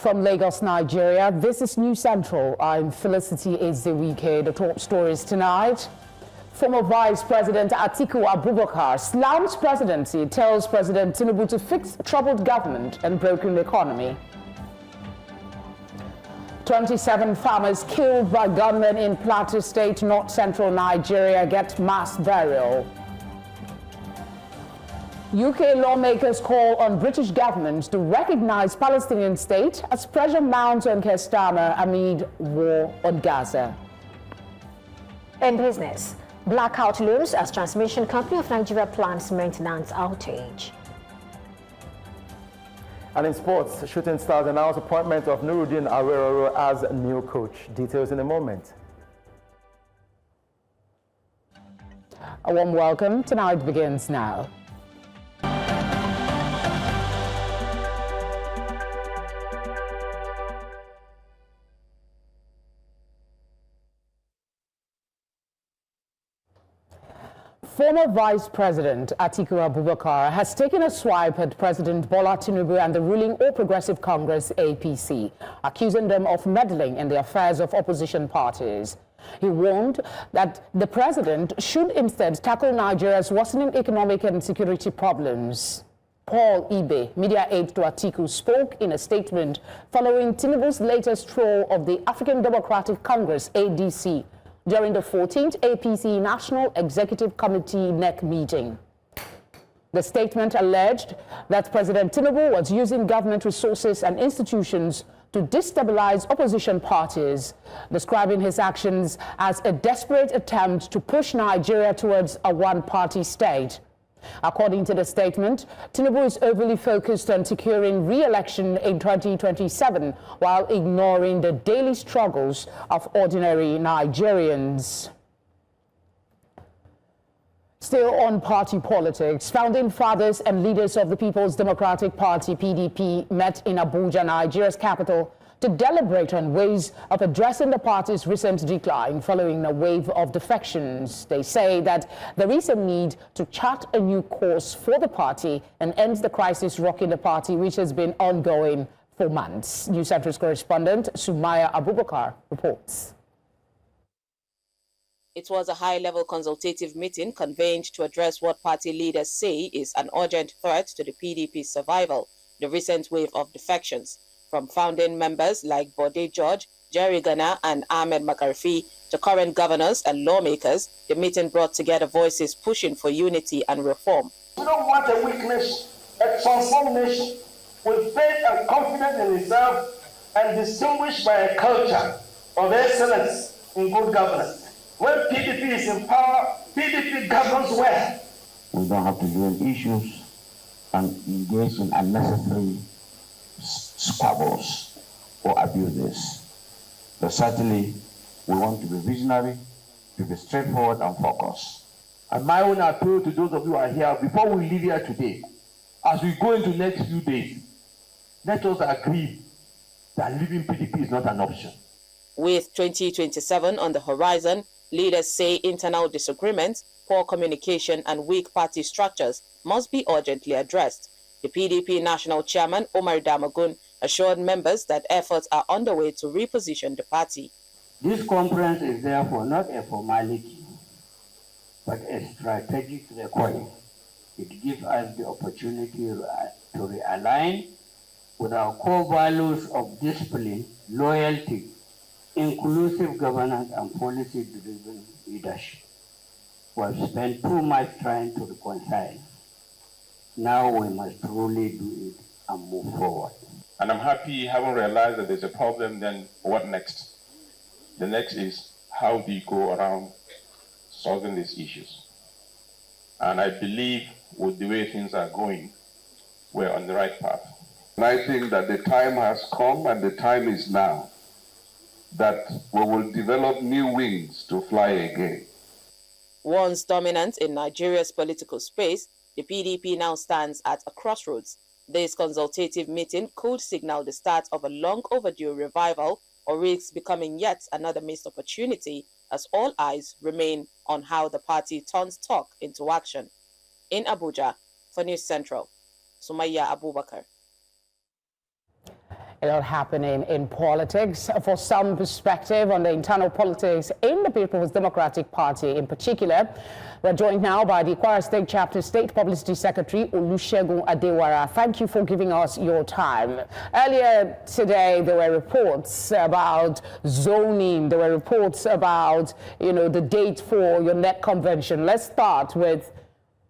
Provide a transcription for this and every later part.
From Lagos, Nigeria, this is News Central. I'm Felicity Ezewike. The top stories tonight. Former Vice President Atiku Abubakar slams presidency, tells President Tinubu to fix troubled government and broken economy. 27 farmers killed by gunmen in Plateau State, north-central Nigeria, get mass burial. UK lawmakers call on British government to recognize Palestinian state as pressure mounts on Keir Starmer amid war on Gaza. In business, blackout looms as transmission company of Nigeria plans maintenance outage. And in sports, Shooting Stars announced appointment of Nuruddin Aweroro as new coach. Details in a moment. A warm welcome. Tonight begins now. Former Vice President Atiku Abubakar has taken a swipe at President Bola Tinubu and the ruling All Progressive Congress APC, accusing them of meddling in the affairs of opposition parties. He warned that the president should instead tackle Nigeria's worsening economic and security problems. Paul Ibe, media aide to Atiku, spoke in a statement following Tinubu's latest stroll of the African Democratic Congress ADC during the 14th APC National Executive Committee NEC meeting. The statement alleged that President Tinubu was using government resources and institutions to destabilize opposition parties, describing his actions as a desperate attempt to push Nigeria towards a one-party state. According to the statement, Tinubu is overly focused on securing re-election in 2027 while ignoring the daily struggles of ordinary Nigerians. Still on party politics, founding fathers and leaders of the People's Democratic Party, PDP, met in Abuja, Nigeria's capital, to deliberate on ways of addressing the party's recent decline following a wave of defections. They say that there is a need to chart a new course for the party and end the crisis rocking the party, which has been ongoing for months. News Central's correspondent Sumaya Abubakar reports. It was a high-level consultative meeting convened to address what party leaders say is an urgent threat to the PDP's survival, the recent wave of defections. From founding members like Bode George, Jerry Ghana, and Ahmed Makarfi to current governors and lawmakers, the meeting brought together voices pushing for unity and reform. We don't want a weakness, a transformed nation with faith and confidence in itself and distinguished by a culture of excellence in good governance. When PDP is in power, PDP governs well. We don't have to deal issues and engage in unnecessary squabbles or abuses. But certainly, we want to be visionary, to be straightforward and focused. And my own appeal to those of you who are here, before we leave here today, as we go into the next few days, let us agree that leaving PDP is not an option. With 2027 on the horizon, leaders say internal disagreements, poor communication, and weak party structures must be urgently addressed. The PDP National Chairman, Omar Damagun, assured members that efforts are underway to reposition the party. This conference is therefore not a formality, but a strategic requirement. It gives us the opportunity to realign with our core values of discipline, loyalty, inclusive governance, and policy-driven leadership. We have spent too much trying to reconcile. Now we must truly do it and move forward. And I'm happy, having realized that there's a problem, then what next? The next is, how do you go around solving these issues? And I believe with the way things are going, we're on the right path. And I think that the time has come and the time is now that we will develop new wings to fly again. Once dominant in Nigeria's political space, the PDP now stands at a crossroads. This consultative meeting could signal the start of a long overdue revival or risks becoming yet another missed opportunity as all eyes remain on how the party turns talk into action. In Abuja, for News Central, Sumaya Abubakar. A lot happening in politics. For some perspective on the internal politics in the People's Democratic Party in particular, we're joined now by the Kwara State Chapter State Publicity Secretary Olusegun Adewara. Thank you for giving us your time. Earlier today, there were reports about zoning. There were reports about, the date for your NEC convention. Let's start with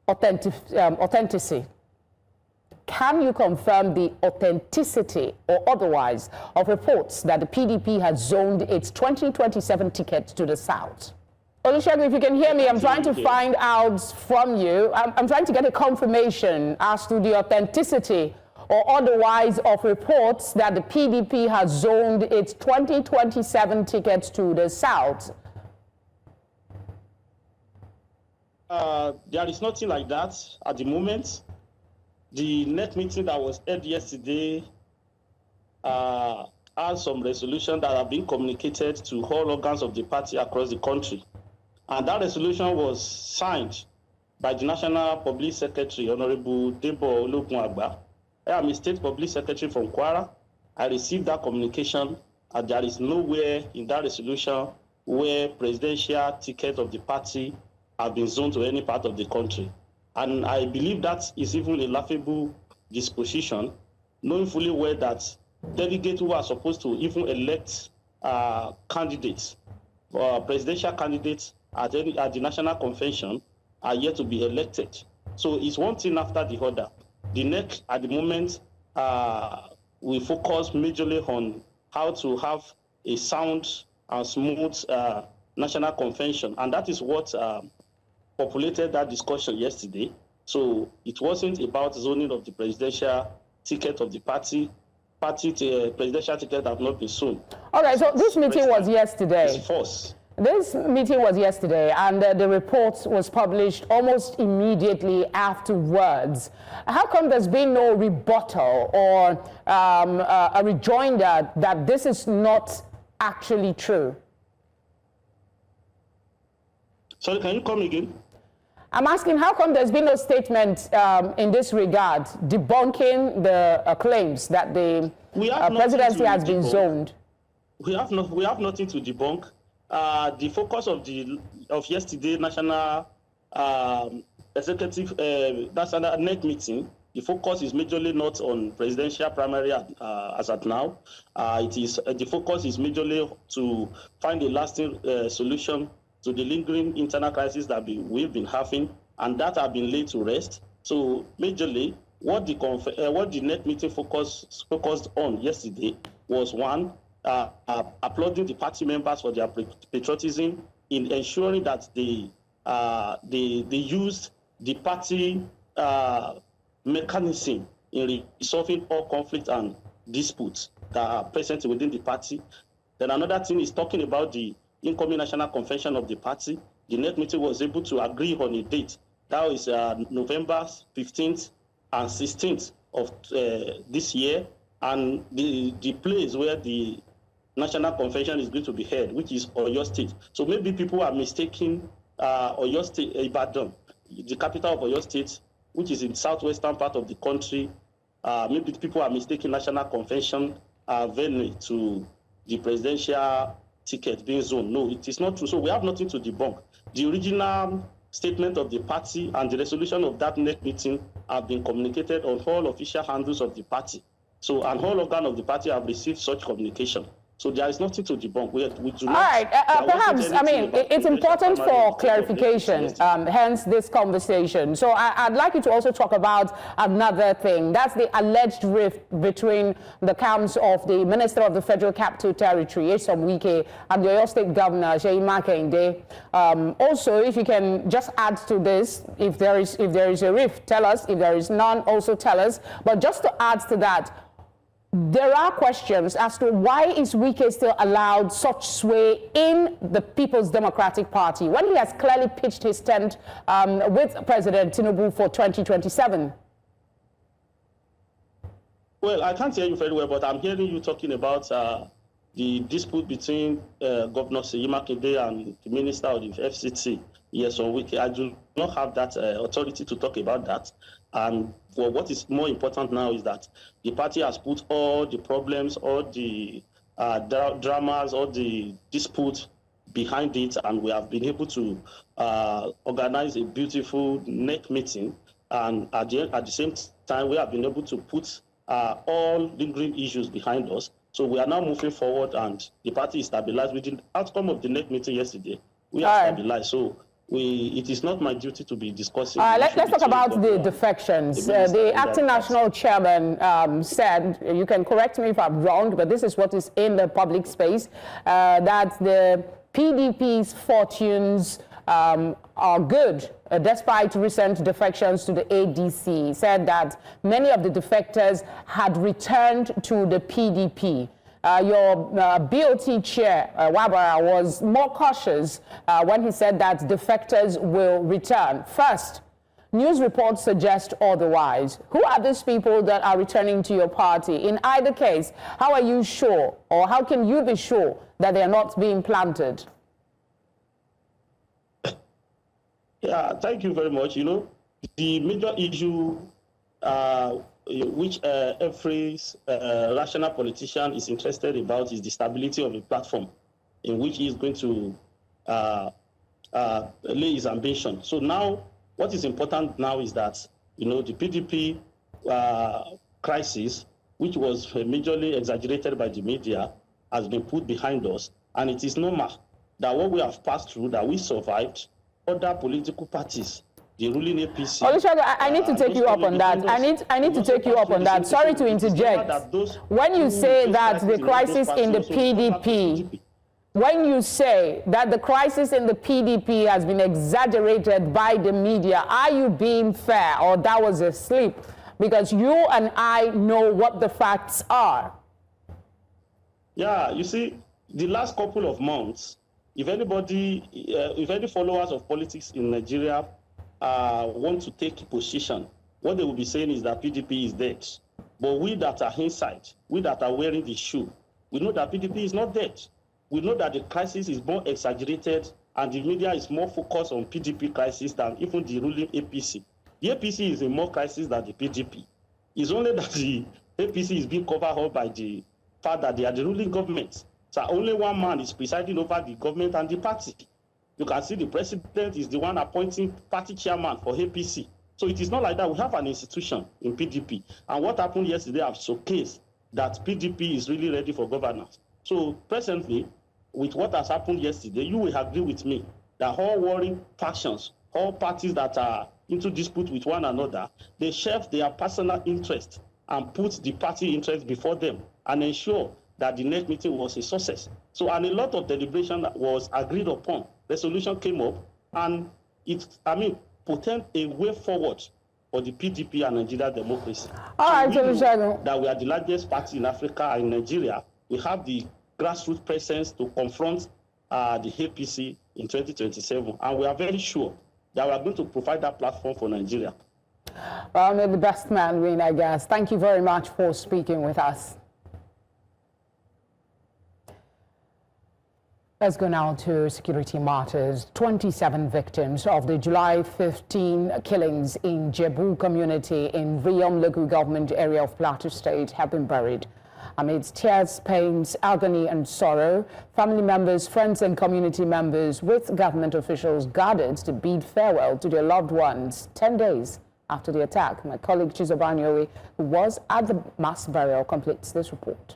authenticity. Can you confirm the authenticity or otherwise of reports that the PDP has zoned its 2027 ticket to the south? Olusegun, if you can hear me, I'm trying to find out from you. I'm trying to get a confirmation as to the authenticity or otherwise of reports that the PDP has zoned its 2027 tickets to the south. There is nothing like that at the moment. The NEC meeting that was held yesterday has some resolutions that have been communicated to all organs of the party across the country. And that resolution was signed by the National Public Secretary, Honorable Debo Ologunagba. I am a State Public Secretary from Kwara. I received that communication, and there is nowhere in that resolution where presidential tickets of the party have been zoned to any part of the country. And I believe that is even a laughable disposition, knowing fully well that delegates who are supposed to even elect candidates, presidential candidates at the National Convention are yet to be elected. So it's one thing after the other. The NEC at the moment will focus majorly on how to have a sound and smooth National Convention. And that is what populated that discussion yesterday. So it wasn't about zoning of the presidential ticket of the party. Presidential ticket have not been zoned. All right, so this meeting was yesterday. It's false. This meeting was yesterday, and the report was published almost immediately afterwards. How come there's been no rebuttal or a rejoinder that this is not actually true? Sorry, can you come again? I'm asking how come there's been no statement in this regard debunking the claims that the presidency has been zoned? We have nothing to debunk. The focus of yesterday National Executive National NEC meeting, the focus is majorly not on presidential primary as at now. The focus is majorly to find a lasting solution to the lingering internal crisis that we've been having, and that have been laid to rest. So majorly, what the NEC meeting focused on yesterday was one, applauding the party members for their patriotism in ensuring that they used the party mechanism in resolving all conflicts and disputes that are present within the party. Then another thing is talking about the incoming National Convention of the party. The NEC meeting was able to agree on a date. That is November 15th and 16th of this year, and the place where the National Convention is going to be held, which is Oyo State. So maybe people are mistaking Oyo State, Ibadan, the capital of Oyo State, which is in the southwestern part of the country. Maybe people are mistaking National Convention venue to the presidential ticket being zoned. No, it is not true. So we have nothing to debunk. The original statement of the party and the resolution of that NEC meeting have been communicated on all official handles of the party. So, and all organs of the party have received such communication. So there is nothing to debunk. We do not. All right. Perhaps, I mean, it's important for clarification, hence this conversation. So I'd like you to also talk about another thing. That's the alleged rift between the camps of the Minister of the Federal Capital Territory, Nyesom Wike, and the Oyo State Governor, Seyi Makinde. Also, if you can just add to this, if there is a rift, tell us. If there is none, also tell us. But just to add to that, there are questions as to why is Wike still allowed such sway in the People's Democratic Party when he has clearly pitched his tent with President Tinubu for 2027? Well, I can't hear you very well, but I'm hearing you talking about the dispute between Governor Seyi Makinde and the Minister of the FCT, Nyesom Wike. I do not have that authority to talk about that. And for what is more important now is that the party has put all the problems, all the dramas, all the disputes behind it, and we have been able to organize a beautiful NEC meeting. And at the same time, we have been able to put all lingering issues behind us. So we are now moving forward, and the party is stabilized. With the outcome of the NEC meeting yesterday, we are stabilized. So it is not my duty to be discussing. Let's talk about the defections. The acting national chairman said, you can correct me if I'm wrong, but this is what is in the public space, that the PDP's fortunes are good, despite recent defections to the ADC. He said that many of the defectors had returned to the PDP. Your BOT chair, Wabara, was more cautious when he said that defectors will return. First, news reports suggest otherwise. Who are these people that are returning to your party? In either case, how are you sure, or how can you be sure that they are not being planted? Yeah, thank you very much. You know, the major issue which every rational politician is interested about is the stability of the platform in which he is going to lay his ambition. So now, what is important now is that, you know, the PDP crisis, which was majorly exaggerated by the media, has been put behind us, and it is normal that what we have passed through, that we survived, other political parties, the ruling APC. Olusegun, I need to take you up on that. I need to take you up on that. Sorry to interject. When you say that the crisis in the PDP, when you say that the crisis in the PDP has been exaggerated by the media, are you being fair, or that was a slip? Because you and I know what the facts are. Yeah, you see, the last couple of months, if any followers of politics in Nigeria want to take position, what they will be saying is that PDP is dead. But we that are inside, we that are wearing the shoe, we know that PDP is not dead. We know that the crisis is more exaggerated, and the media is more focused on PDP crisis than even the ruling APC. The APC is in more crisis than the PDP. It's only that the APC is being covered up by the fact that they are the ruling government. So only one man is presiding over the government and the party. You can see the president is the one appointing party chairman for APC. So it is not like that. We have an institution in PDP. And what happened yesterday have showcased that PDP is really ready for governance. So presently, with what has happened yesterday, you will agree with me that all warring factions, all parties that are into dispute with one another, they shelve their personal interest and put the party interest before them and ensure that the next meeting was a success. So, and a lot of deliberation was agreed upon. Resolution came up, and it, portend a way forward for the PDP and Nigeria democracy. All right, that we are the largest party in Africa and Nigeria. We have the grassroots presence to confront the APC in 2027, and we are very sure that we are going to provide that platform for Nigeria. Well, may the best man win, I guess. Thank you very much for speaking with us. Let's go now to security matters. 27 victims of the July 15 killings in Jebu community in Riyom local government area of Plateau State have been buried. Amidst tears, pains, agony and sorrow, family members, friends and community members with government officials gathered to bid farewell to their loved ones 10 days after the attack. My colleague Chizobanyowe, who was at the mass burial, completes this report.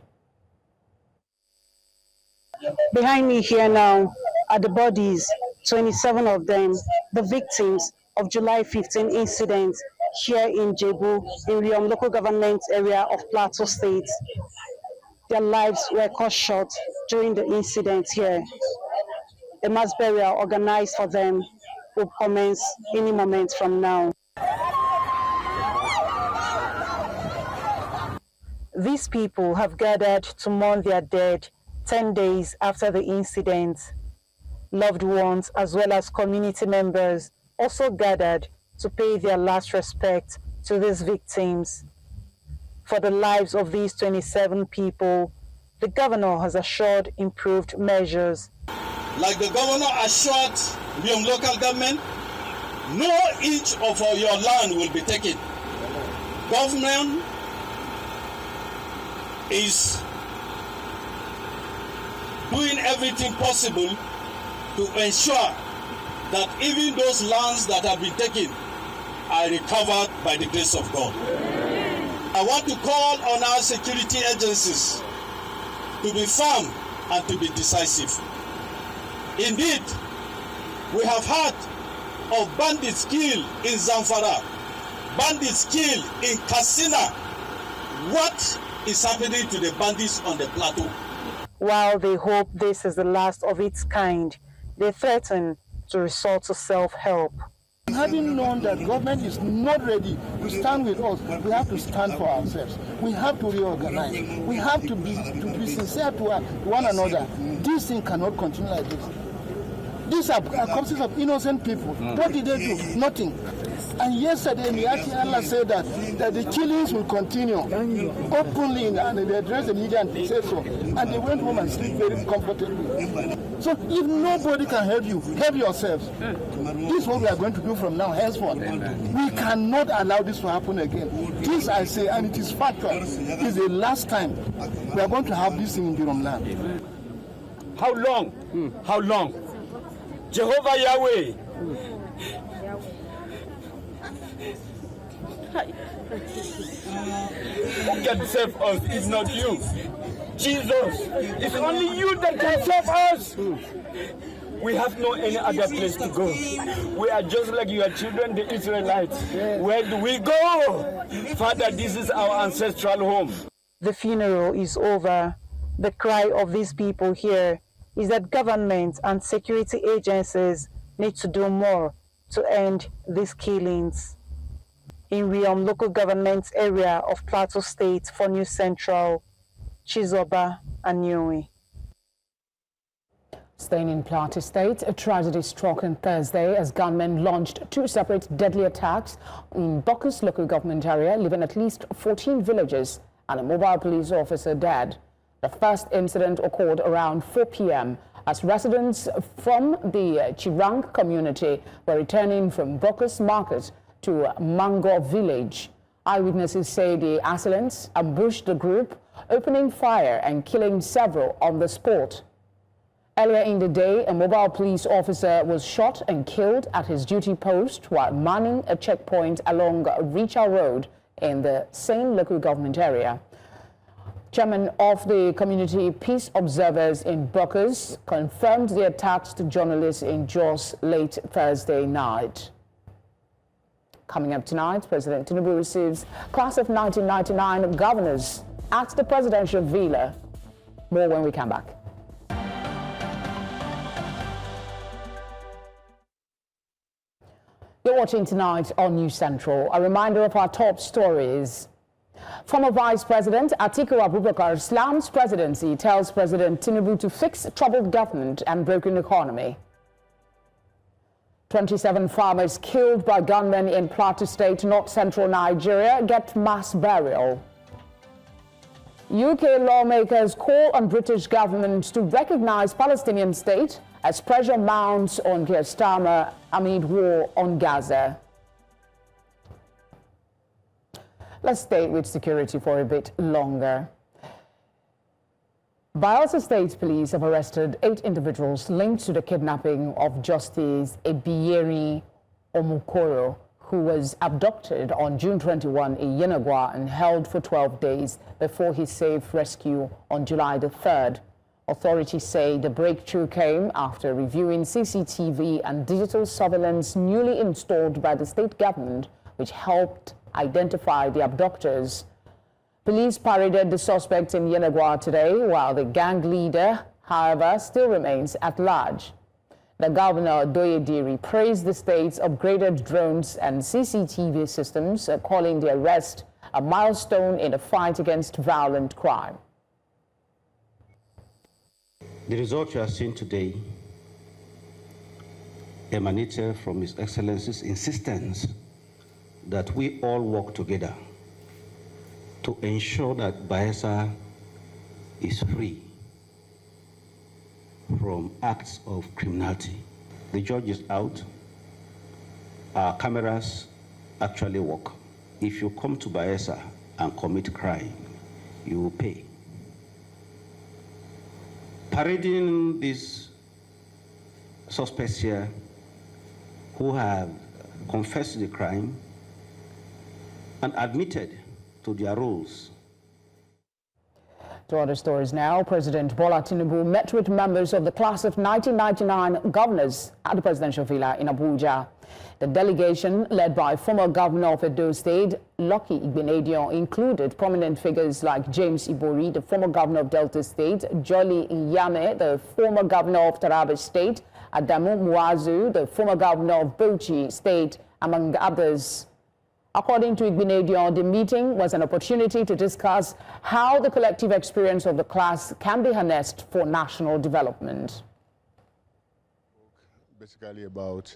Behind me here now are the bodies, 27 of them, the victims of July 15 incident here in Jebu, in Riyom local government area of Plateau State. Their lives were cut short during the incident here. A mass burial organized for them will commence any moment from now. These people have gathered to mourn their dead 10 days after the incident. Loved ones as well as community members also gathered to pay their last respect to these victims. For the lives of these 27 people, the governor has assured improved measures. Like the governor assured Riyom local government, no inch of your land will be taken. government is doing everything possible to ensure that even those lands that have been taken are recovered by the grace of God. I want to call on our security agencies to be firm and to be decisive. Indeed, we have heard of bandits killed in Zamfara, bandits killed in Katsina. What is happening to the bandits on the plateau? While they hope this is the last of its kind, they threaten to resort to self-help. Having known that government is not ready to stand with us, we have to stand for ourselves. We have to reorganize. We have to be sincere to one another. This thing cannot continue like this. These are corpses of innocent people. What did they do? Nothing. And yesterday, Allah said that the killings will continue openly, and they addressed the media and said so. And they went home and sleep very comfortably. So if nobody can help you, help yourselves. This is what we are going to do from now henceforth. We cannot allow this to happen again. This I say, and it is factual, is the last time we are going to have this thing in Birom land. How long? How long? Jehovah Yahweh. Who can save us if not you? Jesus, it's only you that can save us. We have no any other place to go. We are just like your children, the Israelites. Where do we go? Father, this is our ancestral home. The funeral is over. The cry of these people here is that government and security agencies need to do more to end these killings. In Riom local government area of Plateau State for News Central, Chizoba Anyui. Staying in Plateau State, a tragedy struck on Thursday as gunmen launched two separate deadly attacks in Bokus local government area, leaving at least 14 villagers and a mobile police officer dead. The first incident occurred around 4 p.m. as residents from the Chirang community were returning from Bokus market to Mango village. Eyewitnesses say the assailants ambushed the group, opening fire and killing several on the spot. Earlier in the day, a mobile police officer was shot and killed at his duty post while manning a checkpoint along Richa Road in the same local government area. Chairman of the Community Peace Observers in Bokus confirmed the attacks to journalists in Jos late Thursday night. Coming up tonight, President Tinubu receives class of 1999 governors at the presidential villa. More when we come back. You're watching tonight on News Central. A reminder of our top stories. Former Vice President Atiku Abubakar slams presidency, tells President Tinubu to fix troubled government and broken economy. 27 farmers killed by gunmen in Plateau State, north central Nigeria, get mass burial. UK lawmakers call on British government to recognize Palestinian state as pressure mounts on Keir Starmer amid war on Gaza. Let's stay with security for a bit longer. Bayelsa State Police have arrested 8 individuals linked to the kidnapping of Justice Ebiyeri Omukoro, who was abducted on June 21 in Yenagwa and held for 12 days before his safe rescue on July the 3rd. Authorities say the breakthrough came after reviewing CCTV and digital surveillance newly installed by the state government, which helped identify the abductors. Police paraded the suspects in Yenagwa today, while the gang leader, however, still remains at large. The governor, Doyediri, praised the state's upgraded drones and CCTV systems, calling the arrest a milestone in the fight against violent crime. The result you are seeing today emanated from His Excellency's insistence that we all work together to ensure that Bayelsa is free from acts of criminality. The judge is out. Our cameras actually work. if you come to Bayelsa and commit crime, you will pay. Parading these suspects here who have confessed the crime and admitted to their roles. To other stories now, President Bola Tinubu met with members of the class of 1999 governors at the presidential villa in Abuja. The delegation, led by former governor of Plateau State, Lucky Igbenedion, included prominent figures like James Ibori, the former governor of Delta State, Jolly Iyame, the former governor of Taraba State, Adamu Muazu, the former governor of Bauchi State, among others. According to Igbenedion, the meeting was an opportunity to discuss how the collective experience of the class can be harnessed for national development. Basically about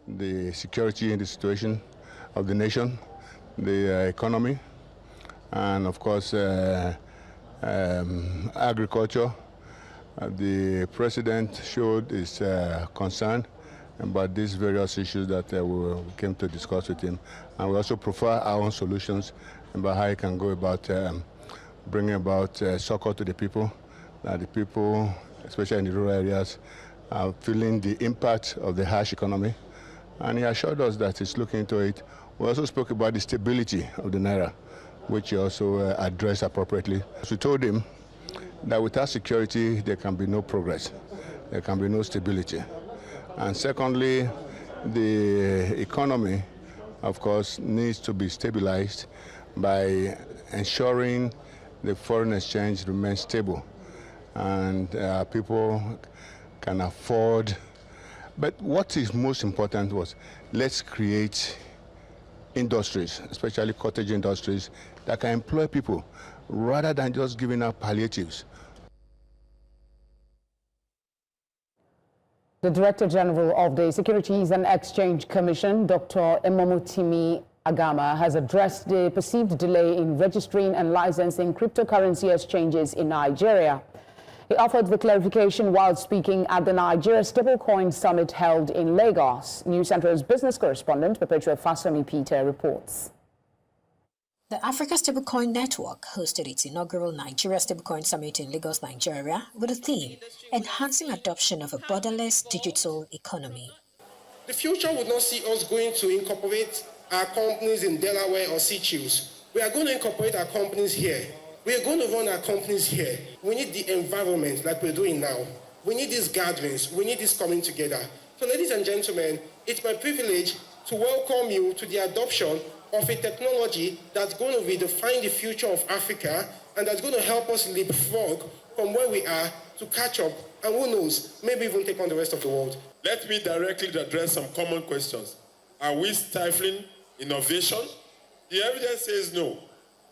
the security and the situation of the nation, the economy, and of course agriculture. The president showed his concern about these various issues that we came to discuss with him, and we also prefer our own solutions about how he can go about bringing about succor to the people, that the people, especially in the rural areas, are feeling the impact of the harsh economy. And he assured us that he's looking into it. We also spoke about the stability of the Naira, which he also addressed appropriately. So we told him that without security, there can be no progress. There can be no stability. And secondly, the economy, of course, needs to be stabilized by ensuring the foreign exchange remains stable and people can afford. But what is most important was, let's create industries, especially cottage industries, that can employ people rather than just giving out palliatives. The Director General of the Securities and Exchange Commission, Dr. Emomotimi Agama, has addressed the perceived delay in registering and licensing cryptocurrency exchanges in Nigeria. He offered the clarification while speaking at the Nigeria Stablecoin Summit held in Lagos. News Central's business correspondent, Perpetua Fasami Peter, reports. The Africa Stablecoin Network hosted its inaugural Nigeria Stablecoin Summit in Lagos, Nigeria, with the theme, Enhancing Adoption of a Borderless Digital Economy. The future would not see us going to incorporate our companies in Delaware or Seychelles. We are going to incorporate our companies here. We are going to run our companies here. We need the environment like we're doing now. We need these gatherings. We need this coming together. So, ladies and gentlemen, it's my privilege to welcome you to the adoption of a technology that's going to redefine the future of Africa and that's going to help us leapfrog from where we are to catch up, and who knows, maybe even take on the rest of the world. Let me directly address some common questions. Are we stifling innovation? The evidence says no.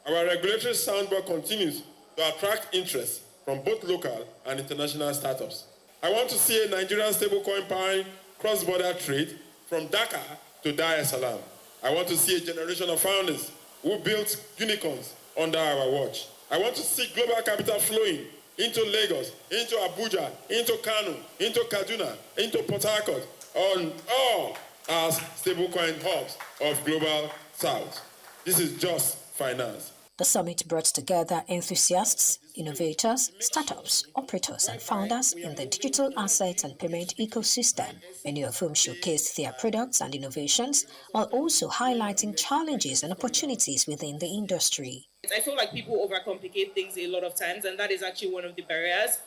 Our regulatory soundboard continues to attract interest from both local and international startups. I want to see a Nigerian stablecoin powering cross-border trade from Dhaka to Dar es Salaam. I want to see a generation of founders who built unicorns under our watch. I want to see global capital flowing into Lagos, into Abuja, into Kano, into Kaduna, into Port Harcourt, on all as stablecoin hubs of global South. This is just finance. The summit brought together enthusiasts, innovators, startups, operators, and founders in the digital assets and payment ecosystem, many of whom showcased their products and innovations, while also highlighting challenges and opportunities within the industry. I feel like people overcomplicate things a lot of times, and that is actually one of the barriers.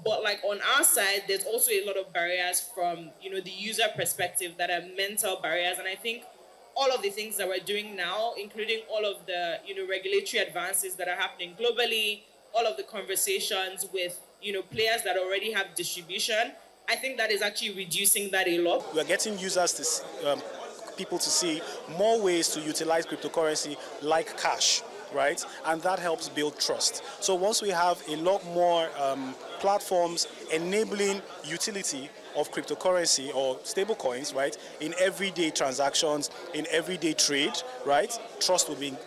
But like on our side, there's also a lot of barriers from, the user perspective that are mental barriers. And I think all of the things that we're doing now, including all of the, regulatory advances that are happening globally, all of the conversations with, players that already have distribution, I think that is actually reducing that a lot. We're getting users to people to see more ways to utilize cryptocurrency like cash, right? And that helps build trust. So once we have a lot more platforms enabling utility of cryptocurrency or stablecoins, right, in everyday transactions, in everyday trade, right,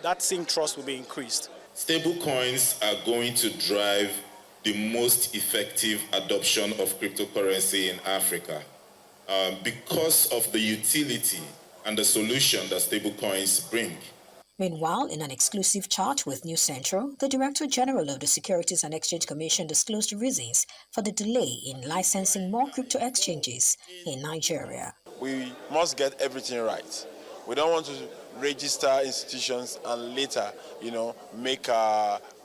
that same trust will be increased. Stablecoins are going to drive the most effective adoption of cryptocurrency in Africa because of the utility and the solution that stablecoins bring. Meanwhile, in an exclusive chat with News Central, the Director General of the Securities and Exchange Commission disclosed the reasons for the delay in licensing more crypto exchanges in Nigeria. We must get everything right. We don't want to register institutions and later, make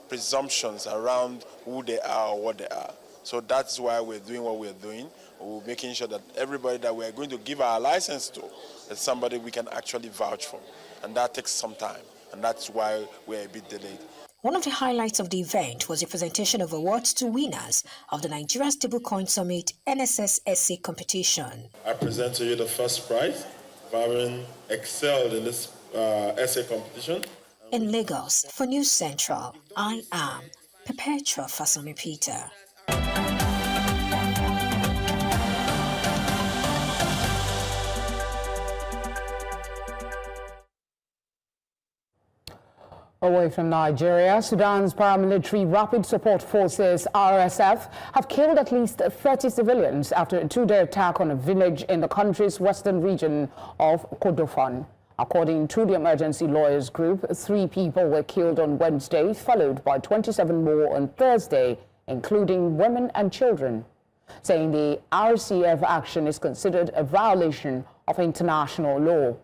presumptions around who they are or what they are. So that's why we're doing what we're doing. We're making sure that everybody that we're going to give our license to is somebody we can actually vouch for. And that takes some time, and that's why we're a bit delayed. One of the highlights of the event was the presentation of awards to winners of the Nigeria Stablecoin Summit NSS Essay competition. I present to you the first prize for having excelled in this essay competition. In Lagos, for News Central, I am Perpetua Fasami Peter. Away from Nigeria, Sudan's paramilitary Rapid Support Forces, RSF, have killed at least 30 civilians after a two-day attack on a village in the country's western region of Kordofan. According to the emergency lawyers group, 3 people were killed on Wednesday, followed by 27 more on Thursday, including women and children, saying the RCF action is considered a violation of international law.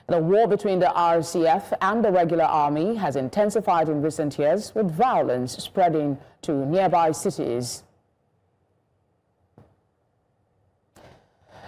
The war between the RCF and the regular army has intensified in recent years, with violence spreading to nearby cities.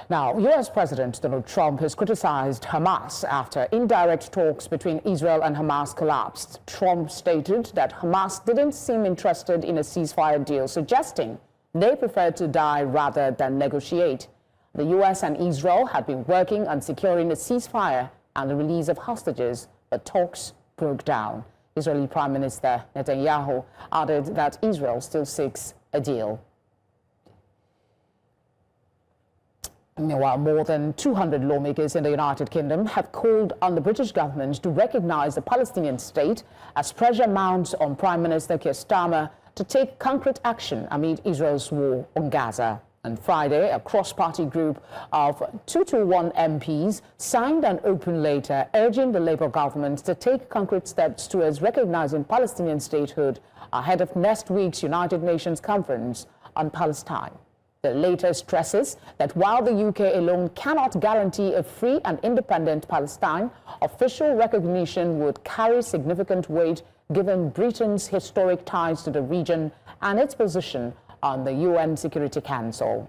Now, U.S. President Donald Trump has criticized Hamas after indirect talks between Israel and Hamas collapsed. Trump stated that Hamas didn't seem interested in a ceasefire deal, suggesting they preferred to die rather than negotiate. The U.S. and Israel had been working on securing a ceasefire and the release of hostages, but talks broke down. Israeli Prime Minister Netanyahu added that Israel still seeks a deal. Meanwhile, more than 200 lawmakers in the United Kingdom have called on the British government to recognize the Palestinian state as pressure mounts on Prime Minister Keir Starmer to take concrete action amid Israel's war on Gaza. On Friday, a cross-party group of 221 MPs signed an open letter urging the Labour government to take concrete steps towards recognizing Palestinian statehood ahead of next week's United Nations Conference on Palestine. The letter stresses that while the UK alone cannot guarantee a free and independent Palestine, official recognition would carry significant weight given Britain's historic ties to the region and its position on the UN Security Council.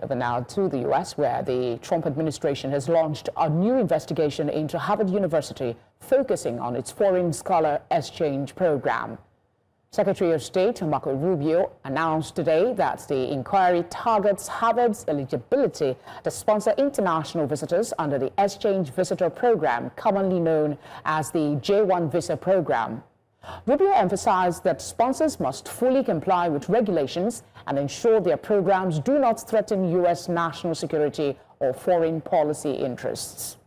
Over now to the U.S., where the Trump administration has launched a new investigation into Harvard University, focusing on its foreign scholar exchange program. Secretary of State Marco Rubio announced today that the inquiry targets Harvard's eligibility to sponsor international visitors under the Exchange Visitor Program, commonly known as the J-1 Visa Program. Rubio emphasized that sponsors must fully comply with regulations and ensure their programs do not threaten U.S. national security or foreign policy interests.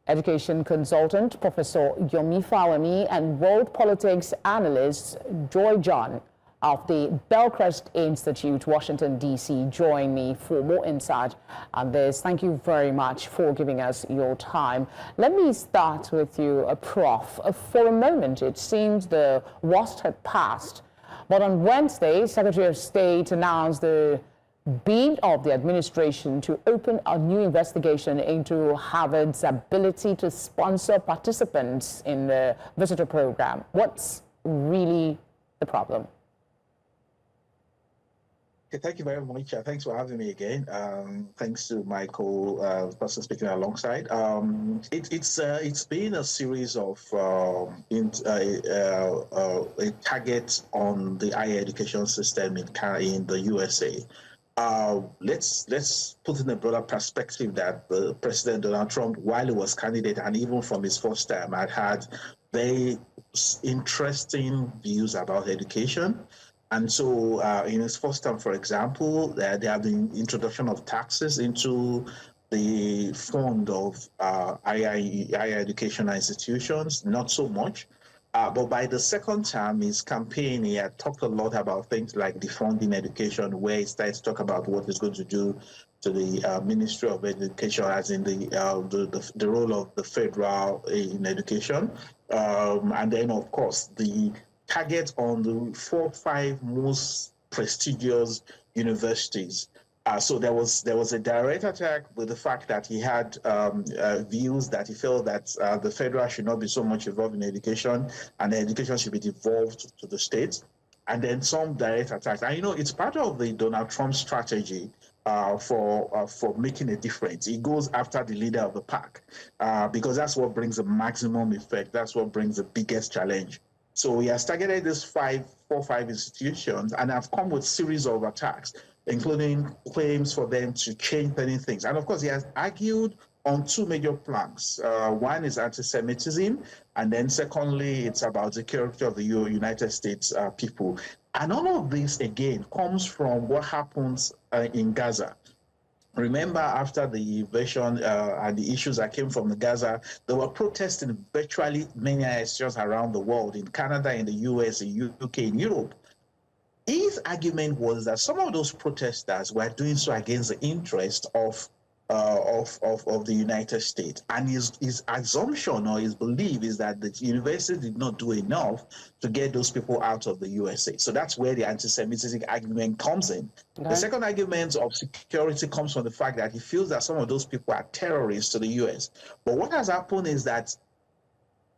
Education consultant Professor Yomi Fawemi and world politics analyst Joy John of the Bellcrest Institute, Washington, D.C., join me for more insight on this. Thank you very much for giving us your time. Let me start with you, Prof. For a moment, it seems the worst had passed. But on Wednesday, Secretary of State announced the bid of the administration to open a new investigation into Harvard's ability to sponsor participants in the visitor program. What's really the problem? Okay, thank you very much. Thanks for having me again. Thanks to my co-person speaking alongside. It's been a series of targets on the higher education system in the USA. Let's put in a broader perspective that President Donald Trump, while he was candidate and even from his first term, had very interesting views about education. And so in his first term, for example, there have been introduction of taxes into the fund of higher educational institutions, not so much. But by the second term, his campaign, he had talked a lot about things like defunding education, where he started to talk about what he's going to do Ministry of Education, as in the role of the federal in education, and then of course the target on the 4 or 5 most prestigious universities. So there was a direct attack with the fact that he had views that he felt that the federal should not be so much involved in education, and the education should be devolved to the states. And then some direct attacks. And it's part of the Donald Trump strategy for making a difference. He goes after the leader of the pack because that's what brings the maximum effect. That's what brings the biggest challenge. So he has targeted these 4 or 5 institutions and have come with a series of attacks, including claims for them to change many things. And of course, he has argued on 2 major planks. One is anti-Semitism, and then secondly, it's about the character of the United States people. And all of this, again, comes from what happens in Gaza. Remember, after the invasion and the issues that came from the Gaza, there were protests in virtually many nations around the world, in Canada, in the US, in UK, in Europe. His argument was that some of those protesters were doing so against the interest of the United States. And his assumption or his belief is that the university did not do enough to get those people out of the USA. So that's where the anti-Semitic argument comes in. Okay. The second argument of security comes from the fact that he feels that some of those people are terrorists to the US. But what has happened is that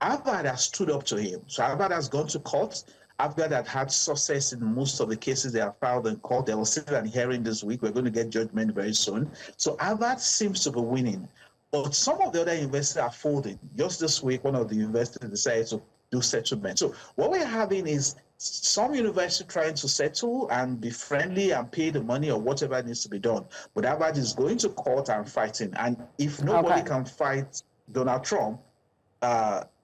Harvard has stood up to him. So Harvard has gone to court. Harvard had had success in most of the cases they have filed in court. There was still a hearing this week. We're going to get judgment very soon. So Harvard seems to be winning. But some of the other universities are folding. Just this week, one of the universities decided to do settlement. So what we're having is some university trying to settle and be friendly and pay the money or whatever needs to be done. But Harvard is going to court and fighting. And if nobody can fight Donald Trump,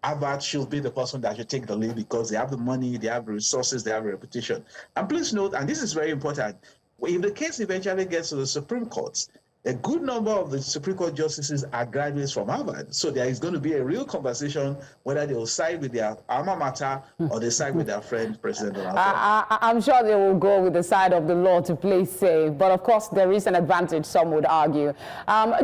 Harvard should be the person that should take the lead because they have the money, they have the resources, they have a reputation. And please note, and this is very important, if the case eventually gets to the Supreme Court, a good number of the Supreme Court justices are graduates from Harvard. So there is going to be a real conversation whether they will side with their alma mater or they side with their friend, President Donald Trump. I'm sure they will go with the side of the law to play safe. But of course, there is an advantage, some would argue.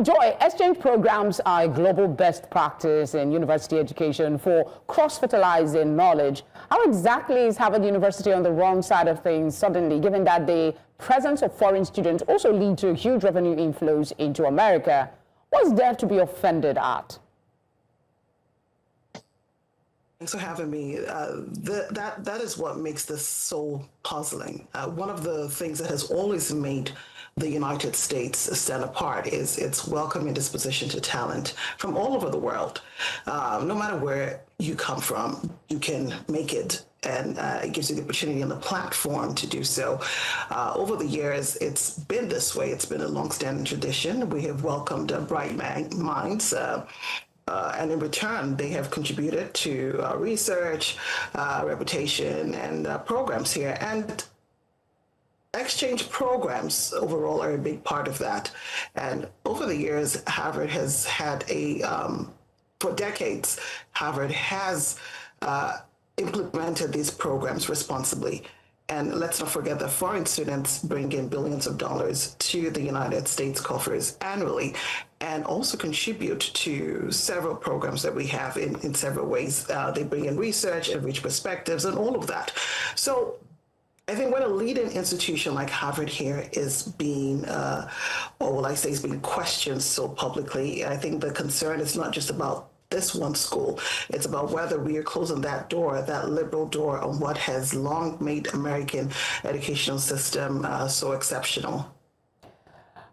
Joy, exchange programs are a global best practice in university education for cross-fertilizing knowledge. How exactly is Harvard University on the wrong side of things suddenly, given that the presence of foreign students also lead to huge revenue inflows into America? What's there to be offended at? Thanks for having me. That is what makes this so puzzling. One of the things that has always made the United States stand apart is its welcoming disposition to talent from all over the world. No matter where you come from, you can make it, and it gives you the opportunity and the platform to do so. Over the years, it's been this way. It's been a long-standing tradition. We have welcomed bright minds, and in return, they have contributed to research, reputation, and programs here. And exchange programs overall are a big part of that. And over the years, Harvard has had for decades, Harvard has implemented these programs responsibly. And let's not forget that foreign students bring in billions of dollars to the United States coffers annually and also contribute to several programs that we have in several ways. They bring in research, enrich perspectives, and all of that. So I think when a leading institution like Harvard here is being, is being questioned so publicly, I think the concern is not just about this one school. It's about whether we are closing that door, that liberal door, on what has long made American educational system so exceptional.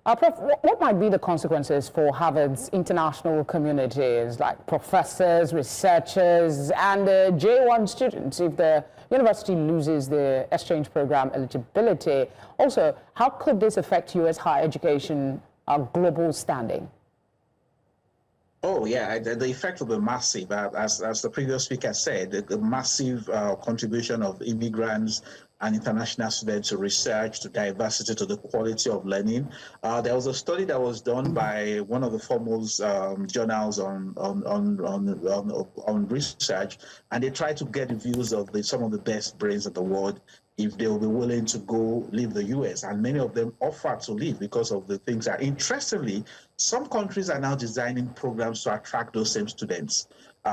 Prof, what might be the consequences for Harvard's international communities, like professors, researchers, and J1 students if the university loses the exchange program eligibility? Also, how could this affect U.S. higher education global standing? Oh, yeah, the effect will be massive. As the previous speaker said, the massive contribution of immigrants and international students to research, to diversity, to the quality of learning. There was a study that was done by one of the foremost journals on research, and they tried to get the views of some of the best brains of the world if they will be willing to go leave the US. And many of them offered to leave because of the things that, interestingly, some countries are now designing programs to attract those same students.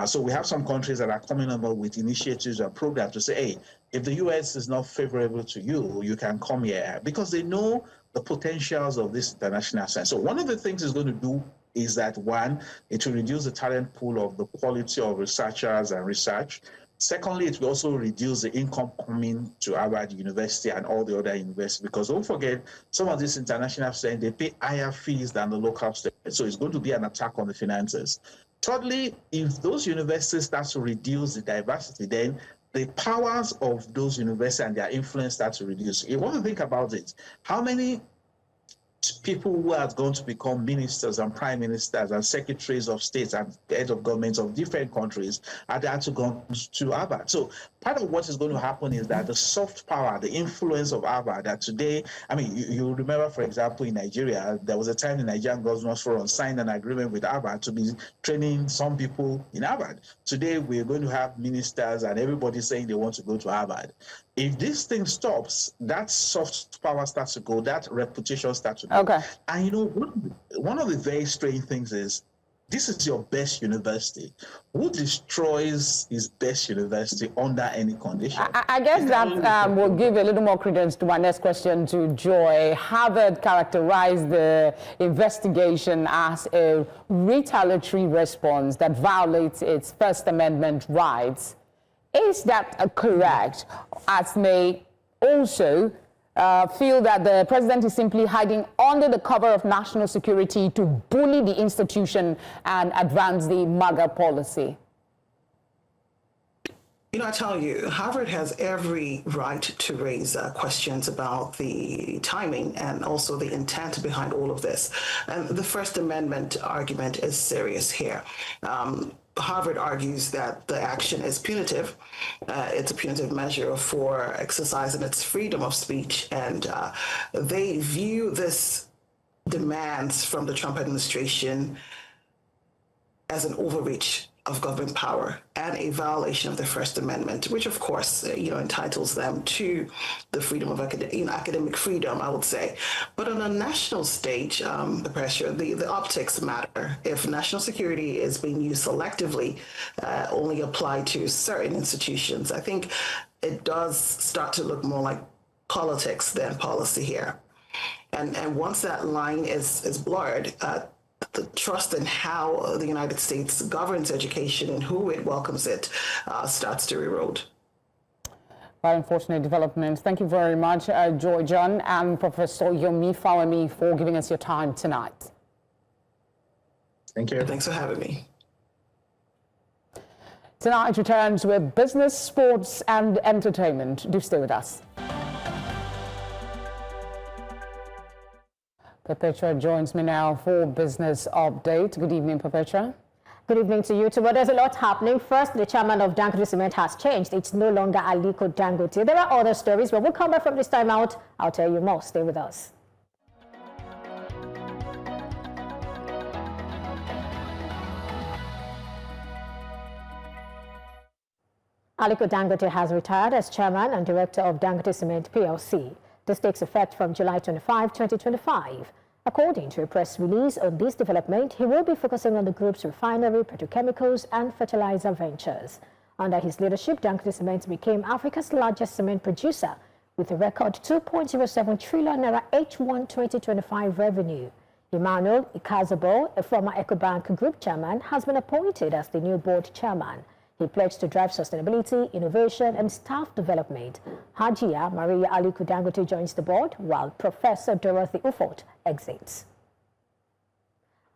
So we have some countries that are coming up with initiatives and programs to say, hey, if the US is not favorable to you, you can come here, because they know the potentials of this international science. So one of the things it's going to do is that, one, it will reduce the talent pool of the quality of researchers and research. Secondly, it will also reduce the income coming to Harvard University and all the other universities, because don't forget, some of these international students, they pay higher fees than the local students. So it's going to be an attack on the finances. Thirdly, if those universities start to reduce the diversity, then the powers of those universities and their influence start to reduce. You want to think about it. How many people who are going to become ministers and prime ministers and secretaries of states and heads of governments of different countries are there to go to Harvard? So part of what is going to happen is that the soft power, the influence of Harvard, that today, I mean, you remember, for example, in Nigeria, there was a time the Nigerian Governors Forum signed an agreement with Harvard to be training some people in Harvard. Today, we're going to have ministers and everybody saying they want to go to Harvard. If this thing stops, that soft power starts to go, that reputation starts to go. Okay. And you know, one of the very strange things is, this is your best university. Who destroys his best university under any condition? I guess that will give a little more credence to my next question to Joy. Harvard characterized the investigation as a retaliatory response that violates its First Amendment rights. Is that correct? As may also feel that the president is simply hiding under the cover of national security to bully the institution and advance the MAGA policy? You know, I tell you, Harvard has every right to raise questions about the timing and also the intent behind all of this. And the First Amendment argument is serious here. Harvard argues that the action is punitive. It's a punitive measure for exercising its freedom of speech. And they view this demands from the Trump administration as an overreach of government power and a violation of the First Amendment, which of course, entitles them to the freedom of academic freedom, I would say. But on a national stage, the optics matter. If national security is being used selectively, only applied to certain institutions, I think it does start to look more like politics than policy here. And once that line is blurred, the trust in how the United States governs education and who it welcomes it starts to erode. Very unfortunate developments. Thank you very much, Joy John and Professor Yomi Fawemi, for giving us your time tonight. Thank you. Thanks for having me. Tonight returns with business, sports, and entertainment. Do stay with us. Perpetua joins me now for Business Update. Good evening, Perpetua. Good evening to you too. Well, there's a lot happening. First, the chairman of Dangote Cement has changed. It's no longer Aliko Dangote. There are other stories, but we'll come back from this time out. I'll tell you more. Stay with us. Aliko Dangote has retired as chairman and director of Dangote Cement PLC. This takes effect from July 25, 2025. According to a press release on this development, he will be focusing on the group's refinery, petrochemicals, and fertilizer ventures. Under his leadership, Dangote Cement became Africa's largest cement producer with a record 2.07 trillion naira H1 2025 revenue. Emmanuel Ikazabo, a former EcoBank group chairman, has been appointed as the new board chairman. He pledged to drive sustainability, innovation, and staff development. Hajia Maria Aliko Dangote joins the board, while Professor Dorothy Ufot exits.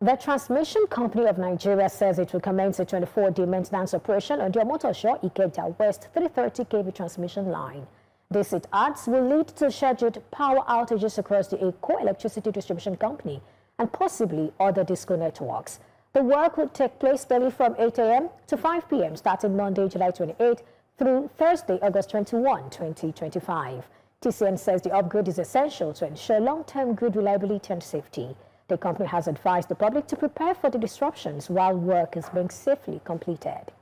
The Transmission Company of Nigeria says it will commence a 24-day maintenance operation on the Omotosho Ikeja West 330 kV transmission line. This, it adds, will lead to scheduled power outages across the Eko Electricity Distribution Company and possibly other DISCO networks. The work will take place daily from 8 a.m. to 5 p.m. starting Monday, July 28, through Thursday, August 21, 2025. TCN says the upgrade is essential to ensure long-term grid reliability and safety. The company has advised the public to prepare for the disruptions while work is being safely completed.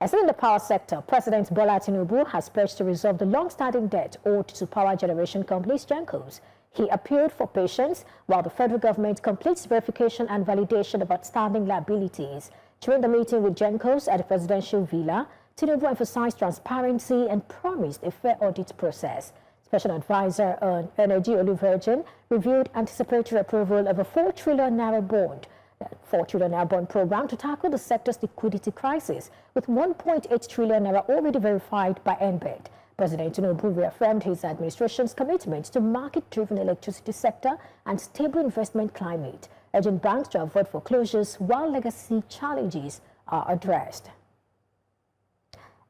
As in the power sector, President Bola Tinubu has pledged to resolve the long-standing debt owed to power generation companies Gencos. He appealed for patience while the federal government completes verification and validation of outstanding liabilities. During the meeting with Gencos at the presidential villa, Tinubu emphasized transparency and promised a fair audit process. Special Advisor on Energy Oluvirgin reviewed anticipatory approval of a 4 trillion naira bond. The 4 trillion naira bond program to tackle the sector's liquidity crisis, with 1.8 trillion naira already verified by NBED. President Tinubu reaffirmed his administration's commitment to market-driven electricity sector and stable investment climate, urging banks to avoid foreclosures while legacy challenges are addressed.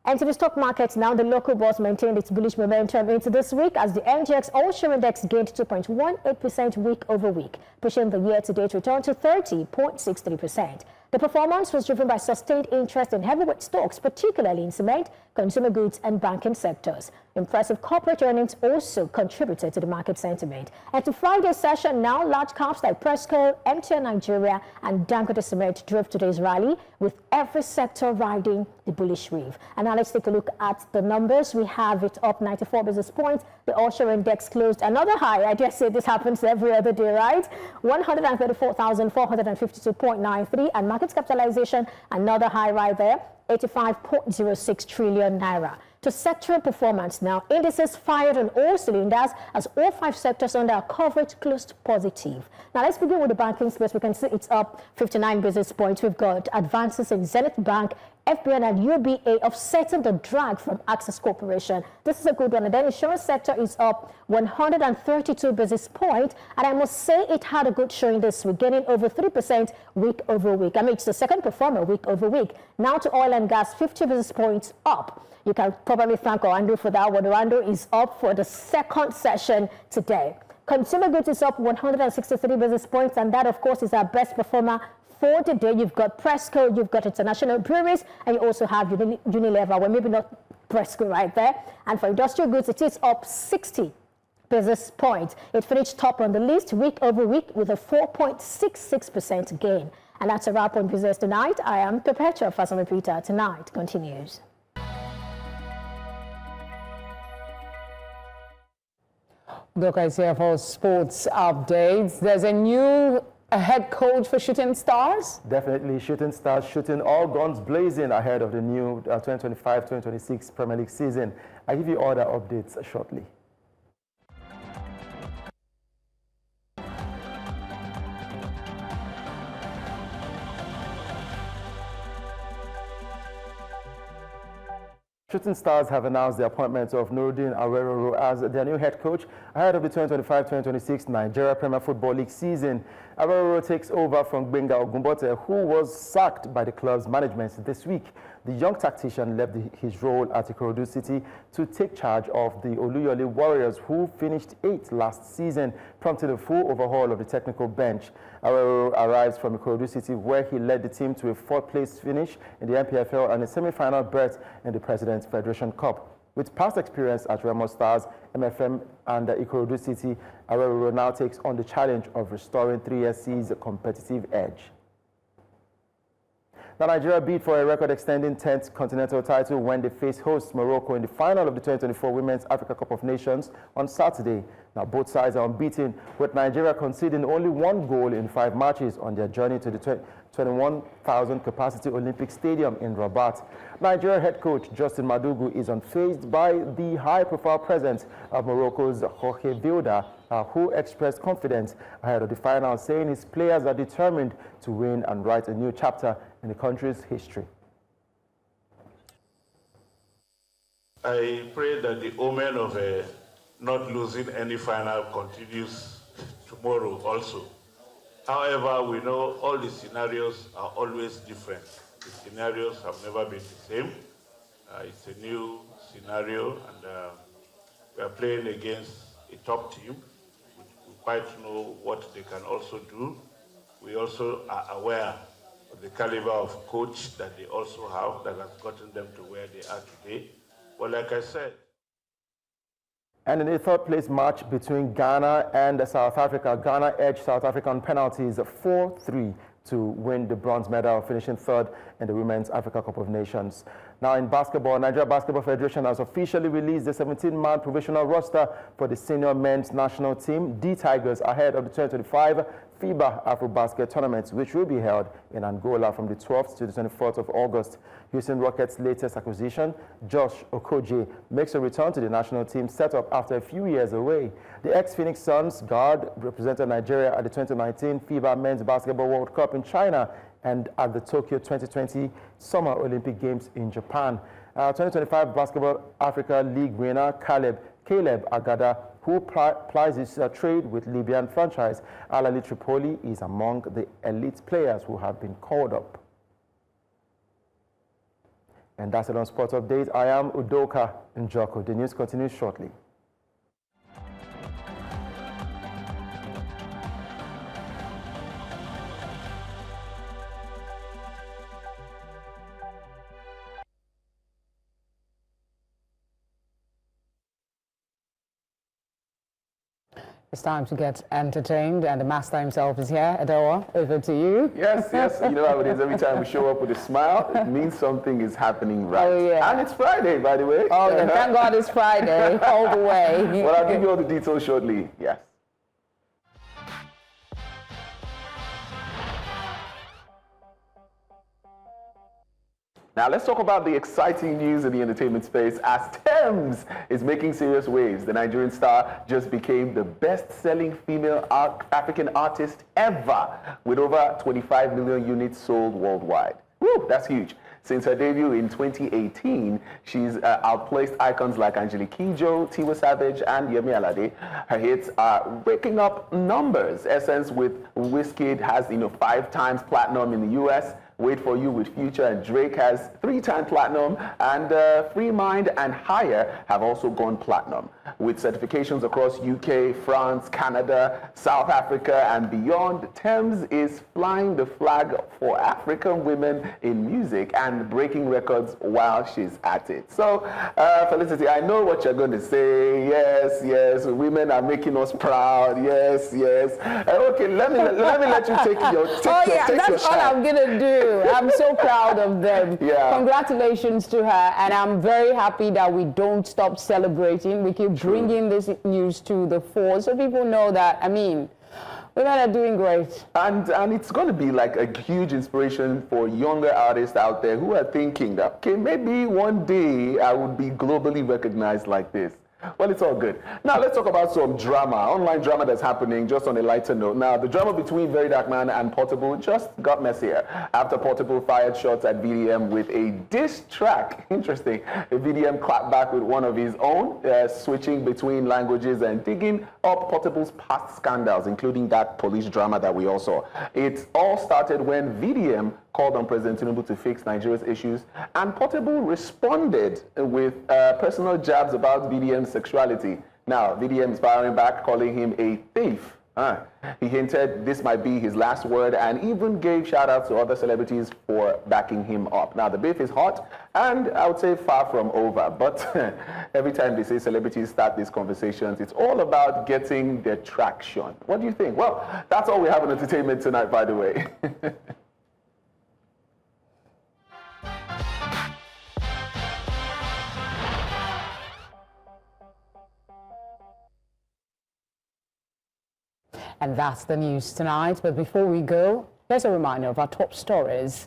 And to the stock markets now, the local bourse maintained its bullish momentum into this week as the NGX All-Share Index gained 2.18% week over week, pushing the year-to-date return to 30.63%. The performance was driven by sustained interest in heavyweight stocks, particularly in cement, consumer goods and banking sectors. Impressive corporate earnings also contributed to the market sentiment. And to Friday's session now, large caps like Presco, MTN Nigeria and Dangote Cement drove today's rally, with every sector riding the bullish wave. And now let's take a look at the numbers. We have it up 94 basis points. The All-Share Index closed another high. I dare say this happens every other day, right? 134,452.93, and market capitalization, another high right there, 85.06 trillion naira. To sectoral performance now, indices fired on all cylinders as all 5 sectors under our coverage closed positive. Now let's begin with the banking space. We can see it's up 59 basis points. We've got advances in Zenith Bank, FBN and UBA offsetting the drag from Access Corporation. This is a good one. And then insurance sector is up 132 basis points. And I must say it had a good showing this week, gaining over 3% week over week. I mean, it's the second performer week over week. Now to oil and gas, 50 basis points up. You can probably thank Orlando for that one. Orlando is up for the second session today. Consumer goods is up 163 basis points. And that, of course, is our best performer for the day. You've got Presco, you've got International Breweries, and you also have Unilever, well, maybe not Presco right there. And for industrial goods, it is up 60 basis points. It finished top on the list week over week with a 4.66% gain. And that's a wrap on business tonight. I am Perpetua Fasama Peter. Tonight continues. Look, I see for sports updates. There's a new head coach for Shooting Stars? Definitely, Shooting Stars shooting all guns blazing ahead of the new 2025-2026 Premier League season. I'll give you all the updates shortly. Shooting Stars have announced the appointment of Nuruddin Aweroro as their new head coach ahead of the 2025-2026 Nigeria Premier Football League season. Aweroro takes over from Gbenga Ogunbote, who was sacked by the club's management this week. The young tactician left his role at Ikorodu City to take charge of the Oluyole Warriors, who finished 8th last season, prompting a full overhaul of the technical bench. Aweroro arrives from Ikorodu City, where he led the team to a 4th-place finish in the NPFL and a semi-final berth in the President's Federation Cup. With past experience at Remo Stars, MFM and Ikorodu City, Aweroro now takes on the challenge of restoring 3SC's competitive edge. Now, Nigeria bid for a record-extending 10th continental title when they face host Morocco in the final of the 2024 Women's Africa Cup of Nations on Saturday. Now, both sides are unbeaten, with Nigeria conceding only 1 goal in 5 matches on their journey to the 21,000 capacity Olympic Stadium in Rabat. Nigeria head coach Justin Madugu is unfazed by the high-profile presence of Morocco's Jorge Vilda, who expressed confidence ahead of the final, saying his players are determined to win and write a new chapter in the country's history. I pray that the omen of not losing any final continues tomorrow also. However, we know all the scenarios are always different. The scenarios have never been the same. It's a new scenario, and we are playing against a top team. We quite know what they can also do. We also are aware of the caliber of coach that they also have that has gotten them to where they are today. But like I said, and in the third place match between Ghana and South Africa, Ghana edged South Africa on penalties 4-3 to win the bronze medal, finishing third in the Women's Africa Cup of Nations. Now in basketball, Nigeria Basketball Federation has officially released the 17-man provisional roster for the senior men's national team, the Tigers, ahead of the 2025 FIBA AfroBasket tournament, which will be held in Angola from the 12th to the 24th of August. Houston Rockets' latest acquisition, Josh Okoje, makes a return to the national team setup after a few years away. The ex-Phoenix Suns guard represented Nigeria at the 2019 FIBA Men's Basketball World Cup in China and at the Tokyo 2020 Summer Olympic Games in Japan. 2025 Basketball Africa League winner Caleb Agada, who plies his trade with Libyan franchise Al Ahly Tripoli, is among the elite players who have been called up. And that's it on Sports Update. I am Udoka Njoko. The news continues shortly. It's time to get entertained, and the master himself is here. Adoa, over to you. Yes. You know how it is. Every time we show up with a smile, it means something is happening right. Oh, yeah. And it's Friday, by the way. Oh, yeah. Thank God it's Friday, all the way. Well, I'll give you all the details shortly. Yes. Now, let's talk about the exciting news in the entertainment space as Tems is making serious waves. The Nigerian star just became the best-selling female African artist ever, with over 25 million units sold worldwide. Woo, that's huge. Since her debut in 2018, she's outplaced icons like Angelique Kidjo, Tiwa Savage, and Yemi Alade. Her hits are raking up numbers. Essence with Wizkid has 5 times platinum in the US. Wait For You with Future and Drake has 3-time platinum, and Free Mind and Higher have also gone platinum. With certifications across UK, France, Canada, South Africa, and beyond, Tems is flying the flag for African women in music and breaking records while she's at it. So, Felicity, I know what you're going to say. Yes, women are making us proud. Yes. Okay, let me let you take your that's all I'm going to do. I'm so proud of them. Yeah. Congratulations to her, and I'm very happy that we don't stop celebrating. We keep bringing this news to the fore so people know that, women are doing great. And it's going to be like a huge inspiration for younger artists out there who are thinking that, okay, maybe one day I would be globally recognized like this. Well, it's all good. Now, let's talk about some drama, online drama that's happening, just on a lighter note. Now, the drama between Very Dark Man and Portable just got messier after Portable fired shots at VDM with a diss track. Interesting. The VDM clapped back with one of his own, switching between languages and digging up Portable's past scandals, including that police drama that we all saw. It all started when VDM called on President Tinubu to fix Nigeria's issues, and Portable responded with personal jabs about VDM's sexuality. Now, VDM is firing back, calling him a thief. He hinted this might be his last word and even gave shout-outs to other celebrities for backing him up. Now, the beef is hot, and I would say far from over. But every time they say celebrities start these conversations, it's all about getting their traction. What do you think? Well, that's all we have in entertainment tonight, by the way. And that's the news tonight. But before we go, here's a reminder of our top stories.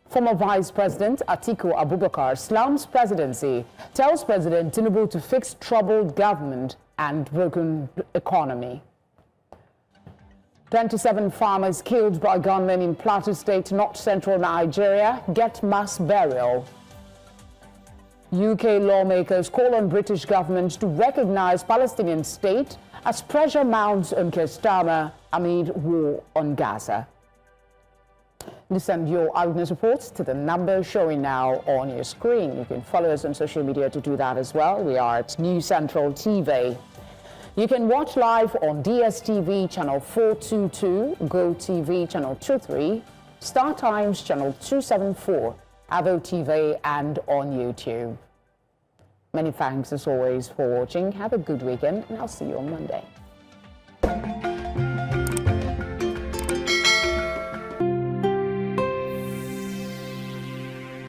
Former Vice President Atiku Abubakar slams presidency, tells President Tinubu to fix troubled government and broken economy. 27 farmers killed by gunmen in Plateau State, north central Nigeria, get mass burial. UK lawmakers call on British government to recognize Palestinian state as pressure mounts on Keir Starmer amid war on Gaza. Listen your eyewitness reports to the number showing now on your screen. You can follow us on social media to do that as well. We are at News Central TV. You can watch live on DSTV channel 422, GoTV channel 23, Star Times Channel 274, Avo TV, and on YouTube. Many thanks as always for watching. Have a good weekend, and I'll see you on Monday.